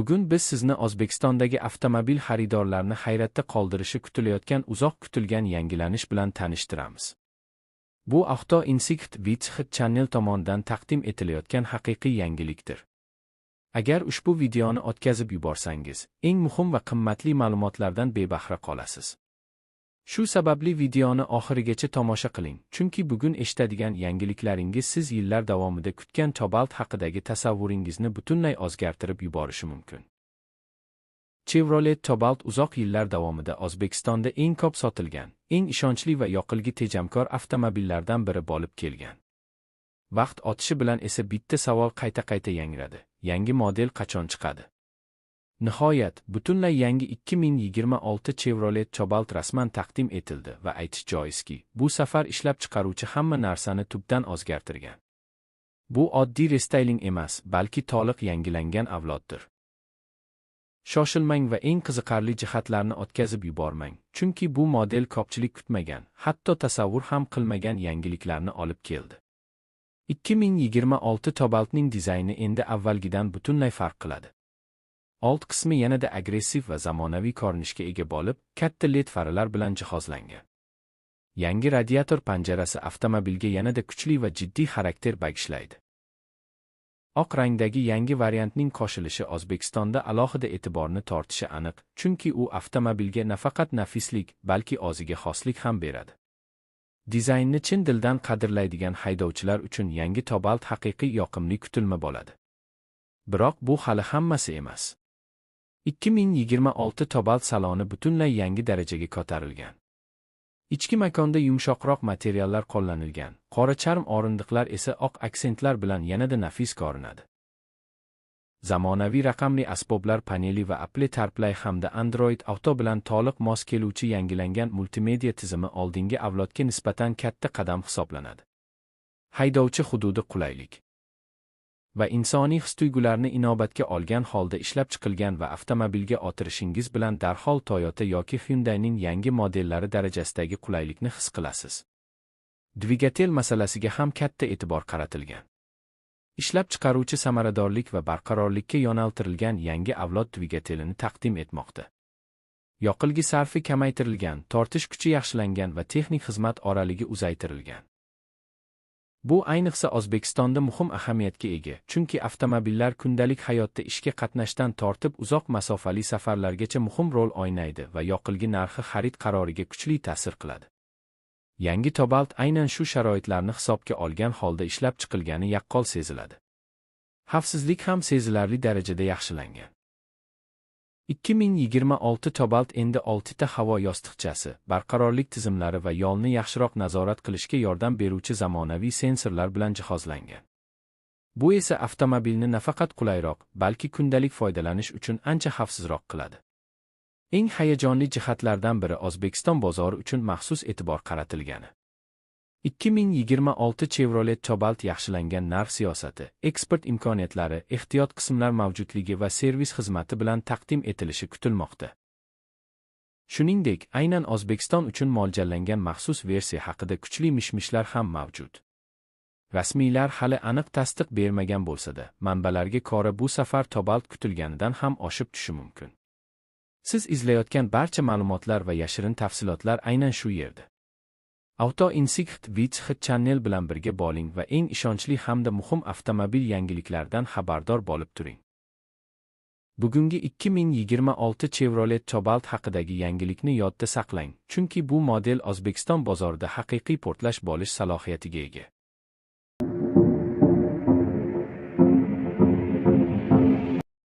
Bugun biz sizni O'zbekistondagi avtomobil xaridorlarini hayratda qoldirishi kutilayotgan uzoq kutilgan yangilanish bilan tanishtiramiz. Bu Auto Insight Vitsxit Channel tomonidan taqdim etilayotgan haqiqiy yangilikdir. Agar ushbu videoni o'tkazib yuborsangiz, eng muhim va qimmatli ma'lumotlardan bebahra qolasiz. Shu sababli videoni oxirigacha tomosha qiling, chunki bugun eshitadigan yangiliklaringiz siz yillar davomida kutgan Cobalt haqidagi tasavvuringizni butunlay o'zgartirib yuborishi mumkin. Chevrolet Cobalt uzoq yillar davomida O'zbekistonda eng ko'p sotilgan, eng ishonchli va yoqilgi tejamkor avtomobillardan biri bo'lib kelgan. Vaqt o'tishi bilan esa bitta savol qayta-qayta yangradi. Yangi model qachon chiqadi? Nihoyat, butunlay yangi 2026 Chevrolet Cobalt rasman taqdim etildi va aytish joizki, bu safar ishlab chiqaruvchi hamma narsani tubdan o'zgartirgan. Bu oddiy restayling emas, balki to'liq yangilangan avloddir. Shoshilmang va eng qiziqarli jihatlarni o'tkazib yubormang, chunki bu model ko'pchilik kutmagan, hatto tasavvur ham qilmagan yangiliklarni olib keldi. 2026 Cobaltning dizayni endi avvalgidan butunlay farq qiladi. Old qismi yanada agressiv va zamonaviy ko'rinishga ega bo'lib, katta LED faralar bilan jihozlangan. Yangi radiator panjarasi avtomobilga yanada kuchli va jiddiy xarakter bagishlaydi. Oq rangdagi yangi variantning qo'shilishi O'zbekistonda alohida e'tiborni tortishi aniq, chunki u avtomobilga nafaqat nafislik, balki o'ziga xoslik ham beradi. Dizaynni chin dildan qadrlaydigan haydovchilar uchun yangi Cobalt haqiqiy yoqimli kutilma bo'ladi. Biroq bu hali hammasi emas. 2026 Cobalt saloni butunlay yangi darajaga ko'tarilgan. Ichki makonda yumshoqroq materiallar qo'llanilgan, qora charm o'rindiqlar esa oq aksentlar bilan yanada nafis ko'rinadi. Zamonaviy raqamli asboblar paneli va Apple CarPlay hamda Android Auto bilan to'liq mos keluvchi yangilangan multimedia tizimi oldingi avlodga nisbatan katta qadam hisoblanadi. Haydovchi hududi qulaylik va insoniy his-tuyg'ularni inobatga olgan holda ishlab chiqilgan va avtomobilga o'tirishingiz bilan darhol Toyota yoki Hyundai'ning yangi modellari darajasidagi qulaylikni his qilasiz. Dvigatel masalasiga ham katta e'tibor qaratilgan. Ishlab chiqaruvchi samaradorlik va barqarorlikka yo'naltirilgan yangi avlod dvigatelini taqdim etmoqda. Yoqilgi sarfi kamaytirilgan, tortish kuchi yaxshilangan va texnik xizmat oraligi uzaytirilgan. Bu ayniqsa O'zbekistonda muhim ahamiyatga ega, chunki avtomobillar kundalik hayotda ishga qatnashdan tortib uzoq masofali safarlargacha muhim rol o'ynaydi va yoqilgi narxi xarid qaroriga kuchli ta'sir qiladi. Yangi Cobalt aynan shu sharoitlarni hisobga olgan holda ishlab chiqilgani yaqqol seziladi. Xavfsizlik ham sezilarli darajada yaxshilangan. 2026 Cobalt endi 6 ta havo yostiqchasi, barqarorlik tizimlari va yo'lni yaxshiroq nazorat qilishga yordam beruvchi zamonaviy sensorlar bilan jihozlangan. Bu esa avtomobilni nafaqat qulayroq, balki kundalik foydalanish uchun ancha xavfsizroq qiladi. Eng hayajonli jihatlardan biri O'zbekiston bozori uchun maxsus e'tibor qaratilgani. 2026 Chevrolet Cobalt yaxshilangan narx siyosati, eksport imkoniyatlari, ehtiyot qismlar mavjudligi va servis xizmati bilan taqdim etilishi kutilmoqda. Shuningdek, aynan O'zbekiston uchun mo'ljallangan maxsus versiya haqida kuchli mishmishlar ham mavjud. Rasmiylar hali aniq tasdiq bermagan bo'lsa-da, manbalarga ko'ra bu safar Cobalt kutilganidan ham oshib tushishi mumkin. Siz izlayotgan barcha ma'lumotlar va yashirin tafsilotlar aynan shu yerda. Auto Insight Vitsxit Channel bilan birga bo'ling va eng ishonchli hamda muhim avtomobil yangiliklardan xabardor bo'lib turing. Bugungi 2026 Chevrolet Cobalt haqidagi yangilikni yodda saqlang, chunki bu model O'zbekiston bozorida haqiqiy portlash bo'lish salohiyatiga ega.